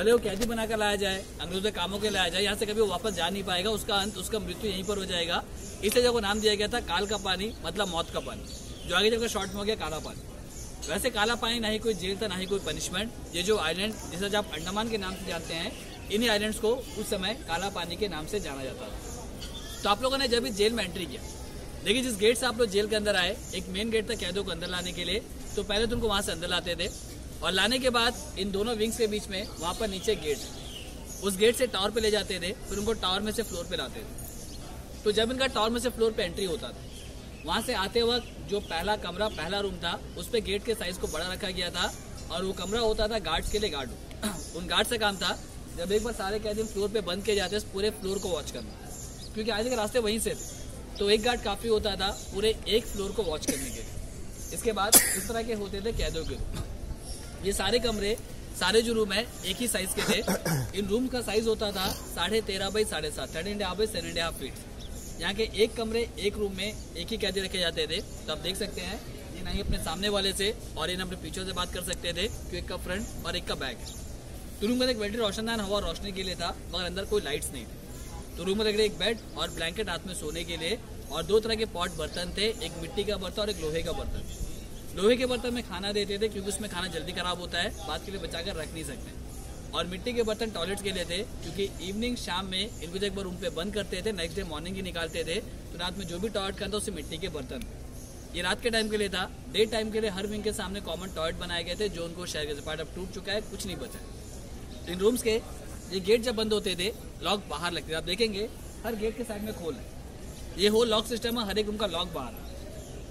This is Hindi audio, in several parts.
भले वो कैदी बनाकर लाया जाए, अंग्रेजों के कामों के लाया जाए, यहाँ से कभी वो वापस जा नहीं पाएगा, उसका अंत, उसका मृत्यु यहीं पर हो जाएगा। इसलिए जब वो नाम दिया गया था काल का पानी, मतलब मौत का पानी, जो आगे चलकर शॉर्ट में हो गया काला पानी। वैसे काला पानी ना ही कोई जेल था, ना ही कोई पनिशमेंट। ये जो आइलैंड जिसे आप अंडमान के नाम से जानते हैं, इन्हीं आइलैंड्स को उस समय काला पानी के नाम से जाना जाता था। तो आप लोगों ने जब इस जेल में एंट्री किया, देखिए जिस गेट से आप लोग जेल के अंदर आए, एक मेन गेट था कैदियों को अंदर लाने के लिए। तो पहले तो उनको वहां से अंदर लाते थे और लाने के बाद इन दोनों विंग्स के बीच में वहां पर नीचे गेट, उस गेट से टावर पे ले जाते थे, फिर उनको टावर में से फ्लोर पे लाते थे। तो जब इनका टावर में से फ्लोर पे एंट्री होता था, वहां से आते वक्त जो पहला कमरा, पहला रूम था, उस पे गेट के साइज को बड़ा रखा गया था और वो कमरा होता था गार्ड्स के लिए गार्ड रूम। उन गार्ड्स का काम था जब एक बार सारे कैदी फ्लोर पे बंद किए जाते पूरे फ्लोर को वॉच करना, क्योंकि आगे के रास्ते वहीं से थे। तो एक गार्ड काफी होता था पूरे एक फ्लोर को वॉच करने के लिए। इसके बाद इस तरह के होते थे कैदियों के रूम। ये सारे कमरे, सारे जो रूम है एक ही साइज के थे। इन रूम का साइज होता था 13.5 बाई 7.5, 13.5 बाई 7.5 फीट। यहाँ के एक कमरे, एक रूम में एक ही कैदी रखे जाते थे। तो आप देख सकते हैं ये ना ही अपने सामने वाले से और ये अपने पीछे से बात कर सकते थे, क्योंकि एक का फ्रंट और एक का बैक है। तो रूम में एक बैटरी रोशनदान हवा रोशनी के लिए था, मगर अंदर कोई लाइट्स नहीं थी। तो रूम में लग रहे एक बेड और ब्लैंकेट हाथ में सोने के लिए, और दो तरह के पॉट बर्तन थे, एक मिट्टी का बर्तन और एक लोहे का बर्तन। लोहे के बर्तन में खाना देते थे क्योंकि उसमें खाना जल्दी खराब होता है, बाद के लिए बचाकर रख नहीं सकते। और मिट्टी के बर्तन टॉयलेट्स के लिए थे, क्योंकि इवनिंग शाम में इनको जब एक बार रूम पे बंद करते थे, नेक्स्ट डे मॉर्निंग ही निकालते थे। तो रात में जो भी टॉयलेट करता उससे मिट्टी के बर्तन। ये रात के टाइम के लिए था। डे टाइम के लिए हर विंग के सामने कॉमन टॉयलेट बनाए गए थे, जो उनको शहर के पार्ट अब टूट चुका है, कुछ नहीं बचा। इन रूम्स के ये गेट जब बंद होते थे, लॉक बाहर लगते थे। आप देखेंगे हर गेट के साइड में खोल है, ये होल लॉक सिस्टम है, हर एक रूम का लॉक बाहर है।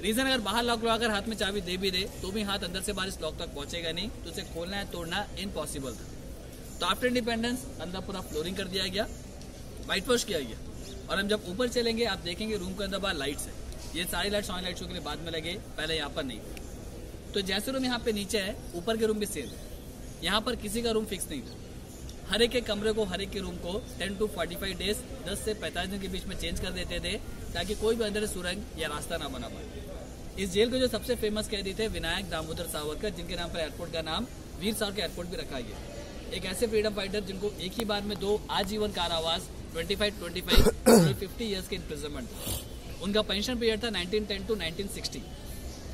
रीजन अगर बाहर लॉक लगाकर हाथ में चाबी दे भी दे तो भी हाथ अंदर से बाहर इस लॉक तक पहुंचेगा नहीं, तो उसे खोलना है, तोड़ना इम्पॉसिबल था। तो आफ्टर इंडिपेंडेंस अंदर पूरा फ्लोरिंग कर दिया गया, व्हाइट वॉश किया गया। और हम जब ऊपर चलेंगे आप देखेंगे रूम के अंदर बाहर लाइट्स है। ये सारी लाइट्स ऑन लाइट शो के लिए बाद में लगे, पहले यहाँ पर नहीं। तो जैसे रूम यहाँ पे नीचे है, ऊपर के रूम भी सेम है। यहाँ पर किसी का रूम फिक्स नहीं था। हर एक के कमरे को, हर एक के रूम को 10 to 45 डेज, 10 से 45 दिन के बीच में चेंज कर देते थे, ताकि कोई भी अंदर सुरंग या रास्ता ना बना पाए। इस जेल के जो सबसे फेमस कैदी थे विनायक दामोदर सावरकर, जिनके नाम पर एयरपोर्ट का नाम वीर सावरकर एयरपोर्ट भी रखा गया। एक ऐसे फ्रीडम फाइटर जिनको एक ही बार में 2 आजीवन कारावास, 25 और 50 ईयर्स के इम्प्रिजनमेंट। उनका पेंशन पीरियड था 1910 to 1960।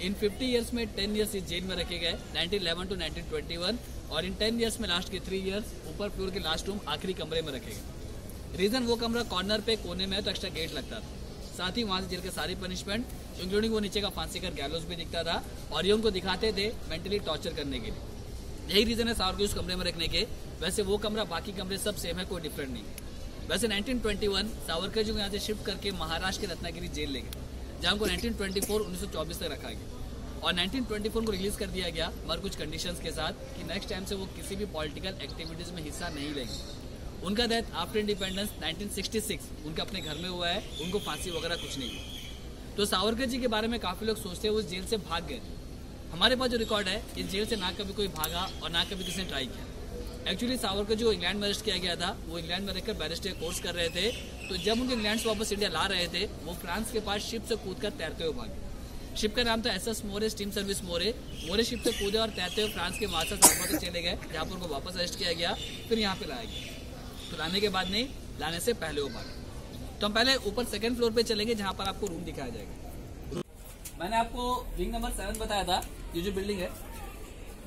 इन 50 ईयर्स में 10 ईयर्स इस जेल में रखे गए, 1911 to 1921। और इन 10 ईयर्स में लास्ट के 3 ईयर्स ऊपर फ्लोर के लास्ट रूम आखिरी कमरे में रखे गए। रीजन वो कमरा कॉर्नर पे कोने में है, तो एक्स्ट्रा गेट लगता था। साथ ही वहां से जेल के सारी पनिशमेंट, इंक्लूडिंग वो नीचे का फांसी का गैलोस भी दिखता था, और ये उनको दिखाते थे मेंटली टॉर्चर करने के लिए। यही रीजन है सावरकर उस कमरे में रखने के। वैसे वो कमरा, बाकी कमरे सब सेम है, कोई डिफरेंट नहीं। वैसे 1921 सावरकर जी को यहाँ से शिफ्ट करके महाराष्ट्र के रत्नागिरी जेल ले गए, जहाँ को 1924 तक रखा गया। और 1924 को रिलीज कर दिया गया, मगर कुछ कंडीशंस के साथ कि नेक्स्ट टाइम से वो किसी भी पॉलिटिकल एक्टिविटीज में हिस्सा नहीं लेंगे। उनका डेथ आफ्टर इंडिपेंडेंस 1966 उनके अपने घर में हुआ है, उनको फांसी वगैरह कुछ नहीं हुई। तो सावरकर जी के बारे में काफी लोग सोचते हैं वो इस जेल से भाग गए। हमारे पास जो रिकॉर्ड है, इस जेल से ना कभी कोई भागा और ना कभी किसी ने ट्राई किया। एक्चुअली सावरकर जी को इंग्लैंड में अरेस्ट किया गया था, वो इंग्लैंड में रहकर बैरिस्टर कोर्स कर रहे थे। तो जब उनको इंग्लैंड से वापस इंडिया ला रहे थे, वो फ्रांस के पास शिप से कूदकर तैरते हुए भागे। शिप का नाम था SS मोरे स्टीम सर्विस मोरे। मोरे शिप से कूदे और तैरते हुए फ्रांस के मार्शल साहब तक चले गए, जहाँ पर उनको वापस अरेस्ट किया गया, फिर यहाँ पे लाया गया। तो लाने के बाद नहीं, लाने से पहले वो भागे। तो हम पहले ऊपर सेकंड फ्लोर पे चलेंगे, जहाँ पर आपको रूम दिखाया जाएगा। मैंने आपको विंग नंबर 7 बताया था, ये जो बिल्डिंग है।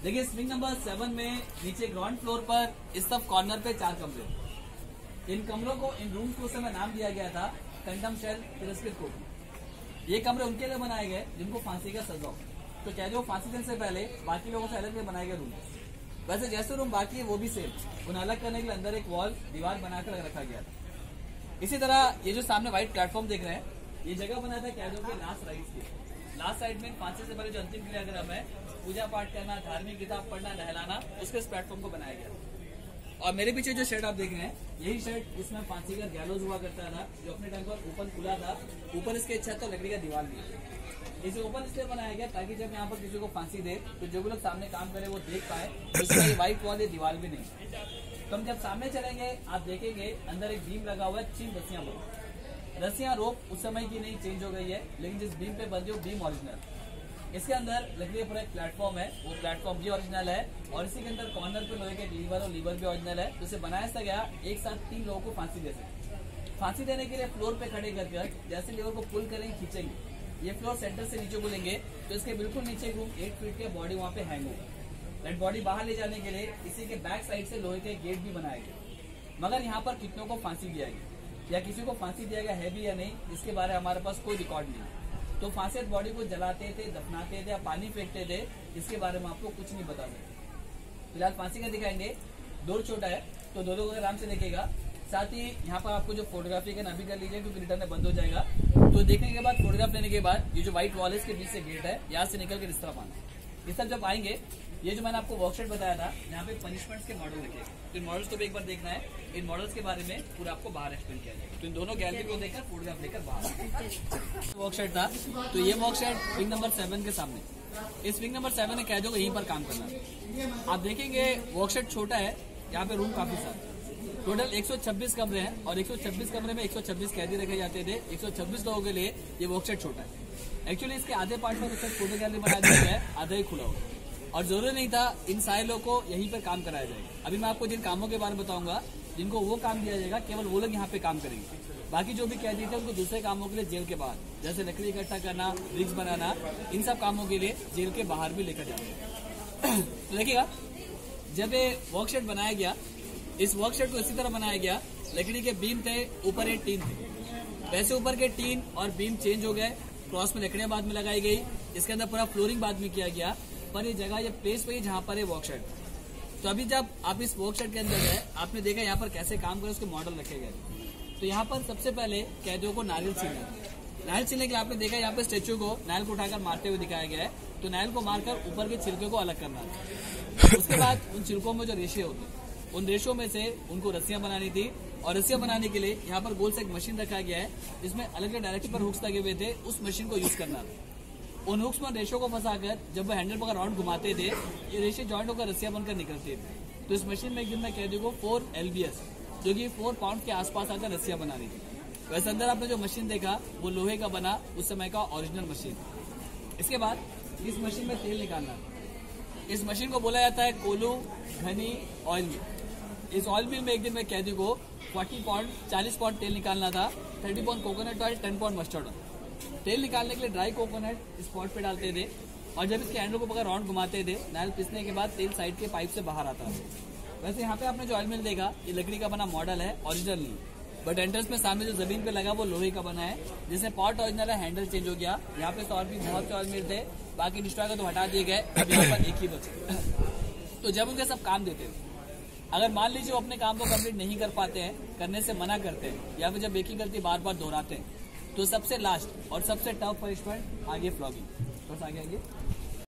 देखिए इस विंग नंबर 7 में नीचे ग्राउंड फ्लोर पर इस सब कॉर्नर पे 4 कमरे। इन कमरों को, इन रूम को उस समय नाम दिया गया था कंडम शेल, तिरस्कृत कोठी। ये कमरे उनके लिए बनाए गए जिनको फांसी का सजा हो। तो क्या जो फांसी देने से पहले बाकी लोगों से अलग बनाए गए रूम। वैसे जैसे रूम बाकी है वो भी सेम, उन्हें अलग करने के लिए अंदर एक वॉल, दीवार बनाकर रखा गया था। इसी तरह ये जो सामने व्हाइट प्लेटफॉर्म देख रहे हैं, ये जगह बना था कैदियों के लास्ट राइट्स की। लास्ट साइड में फांसी से पहले जो अंतिम क्रियाक्रम है, पूजा पाठ करना, धार्मिक किताब पढ़ना, नहलाना, उसके इस प्लेटफॉर्म को बनाया गया। और मेरे पीछे जो शेड आप देख रहे हैं, यही शेड इसमें फांसी का गैलोज हुआ करता था, जो अपने टाइम पर ओपन खुला था। ऊपर इसके छत तो लकड़ी का दीवार भी। इसे ओपन इसलिए बनाया गया ताकि जब यहाँ पर किसी को फांसी दे तो जो भी लोग सामने काम करे वो देख पाए। उसका ये व्हाइट वॉल, ये दीवार भी नहीं। तो हम जब सामने चलेंगे आप देखेंगे अंदर एक बीम लगा हुआ है, 3 रस्सियां बनी। रस्सियां रोप उस समय की नहीं, चेंज हो गई है, लेकिन जिस बीम पे बंधी वो बीम ओरिजिनल। इसके अंदर लकड़ी पर एक प्लेटफॉर्म है, वो प्लेटफॉर्म भी ओरिजिनल है और इसी के अंदर कॉर्नर पे लोहे के लीवर और लीवर भी ओरिजिनल है। तो इसे बनाया ऐसा गया एक साथ 3 लोगों को फांसी दे सके। फांसी देने के लिए फ्लोर पे खड़े करके जैसे लीवर को पुल करेंगे, खींचेंगे, ये फ्लोर सेंटर से नीचे बोलेंगे तो इसके बिल्कुल नीचे 8 फीट के बॉडी वहाँ पे हैंग होगा। डेड बॉडी बाहर ले जाने के लिए इसी के बैक साइड से लोहे के गेट भी बनाए गए। मगर यहाँ पर कितनों को फांसी दिया गया या किसी को फांसी दिया गया है भी या नहीं, इसके बारे में हमारे पास कोई रिकॉर्ड नहीं। तो फांसी बॉडी को जलाते थे, दफनाते थे या पानी फेंकते थे, इसके बारे में आपको कुछ नहीं बता सकते। फिलहाल फांसी का दिखाएंगे। डोर छोटा है तो दोनों को आराम से देखेगा। साथ ही यहाँ पर आपको जो फोटोग्राफी का अभी कर लीजिए क्योंकि रिटर्न में बंद हो जाएगा। तो देखने के बाद फोटोग्राफ लेने के बाद ये जो व्हाइट वॉल है इसके बीच से गेट है, यहाँ से निकल कर इस तरफ आना। इस तरफ जब आएंगे, ये जो मैंने आपको वर्कशॉप बताया था, यहाँ पे पनिशमेंट्स के मॉडल रखे। तो इन मॉडल्स को भी एक बार देखना है। इन मॉडल्स के बारे में पूरा आपको बाहर एक्सप्लेन किया जाएगा। तो इन दोनों गैलरी को देखकर फोटोग्राफ लेकर बाहर वर्कशॉप था। तो ये वर्कशॉप विंग नंबर 7 के सामने। इस विंग नंबर 7 में कैदियों को यहीं पर काम करना है। आप देखेंगे वर्कशॉप छोटा है, यहाँ पे रूम काफी सारे, टोटल 126 कमरे हैं और 126 कमरे में 126 कैदी रखे जाते थे। 126 लोगों के लिए ये वर्कशॉप छोटा है। एक्चुअली इसके आधे पार्ट में फोटो गैलरी बना दिया गया है, आधा ही खुला हुआ और जरूरी नहीं था इन सारे लोगों को यहीं पर काम कराया जाएगा। अभी मैं आपको जिन कामों के बारे में बताऊंगा, जिनको वो काम दिया जाएगा, केवल वो लोग यहाँ पे काम करेंगे। बाकी जो भी कैदी थे उनको दूसरे कामों के लिए जेल के बाहर, जैसे लकड़ी इकट्ठा करना, ब्रिक्स बनाना, इन सब कामों के लिए जेल के बाहर भी लेकर जाएंगे। तो देखिएगा, जब ये वर्कशॉप बनाया गया, इस वर्कशॉप को इसी तरह बनाया गया। लकड़ी के बीम थे, ऊपर एक टीन थे। वैसे ऊपर के टीन और बीम चेंज हो गए, क्रॉस में लकड़ियां बाद में लगाई गई। इसके अंदर पूरा फ्लोरिंग बाद में किया गया, पर ये जगह ये प्लेस पे जहाँ पर है वर्कशॉप। तो अभी जब आप इस वर्कशॉप के अंदर है, आपने देखा यहाँ पर कैसे काम करे, उसके मॉडल रखे गए। तो यहाँ पर सबसे पहले कैदियों को नारियल छीलना। नारियल छीलने के आपने देखा यहाँ पे स्टेचू को नारियल को उठाकर मारते हुए दिखाया गया है। तो नारियल को मारकर ऊपर के छिलके को अलग करना है। उसके बाद उन छिलकों में जो रेशे होते हैं, उन रेशों में से उनको रस्सियां बनानी थी और रस्सियां बनाने के लिए यहाँ पर गोल से एक मशीन रखा गया है, जिसमें अलग अलग डायरेक्शन पर हुक्स लगे हुए थे। उस मशीन को यूज करना था। उन हुक्स में रेशों को फंसाकर जब वो हैंडल पकड़ राउंड घुमाते थे, ये रेशे जॉइंट होकर रस्सियां बनकर निकलते थे। तो इस मशीन में एक दिन में कैदी को 4 LBS, जो कि 4 पाउंड के आसपास आकर रस्सियां बना रही थी। वैसे अंदर आपने जो मशीन देखा वो लोहे का बना, उस समय का ओरिजिनल मशीन। इसके बाद इस मशीन में तेल निकालना। इस मशीन को बोला जाता है कोलू घनी ऑयल मिल। इस ऑयल मिल में एक दिन में कैदी को 40 पाउंड तेल निकालना था। 30 pound coconut oil, 10 pound mustard oil. तेल निकालने के लिए ड्राई कोकोनट इस पॉट पे डालते थे और जब इसके हैंडल को पकड़ राउंड घुमाते थे, नारियल पीसने के बाद तेल साइड के पाइप से बाहर आता है। वैसे यहाँ पे आपने जो ऑयल मिल देखा, ये लकड़ी का बना मॉडल है, ओरिजिनल नहीं। बट एंट्रेंस में सामने जो जमीन पे लगा वो लोहे का बना है, जिससे पॉट ओरिजिनल है, हैंडल चेंज हो गया। यहाँ पे तो और भी बहुत से ऑयल मिल थे, बाकी डिस्ट्रॉय का तो हटा दिए गए, अब यहाँ पर एक ही बचे। तो जब उनके सब काम देते थे, अगर मान लीजिए वो अपने काम को कंप्लीट नहीं कर पाते हैं, करने से मना करते हैं, या फिर जब एक ही गलती बार बार दोहराते हैं, तो सबसे लास्ट और सबसे टफ पनिशमेंट आगे फ्लॉगिंग। बस आगे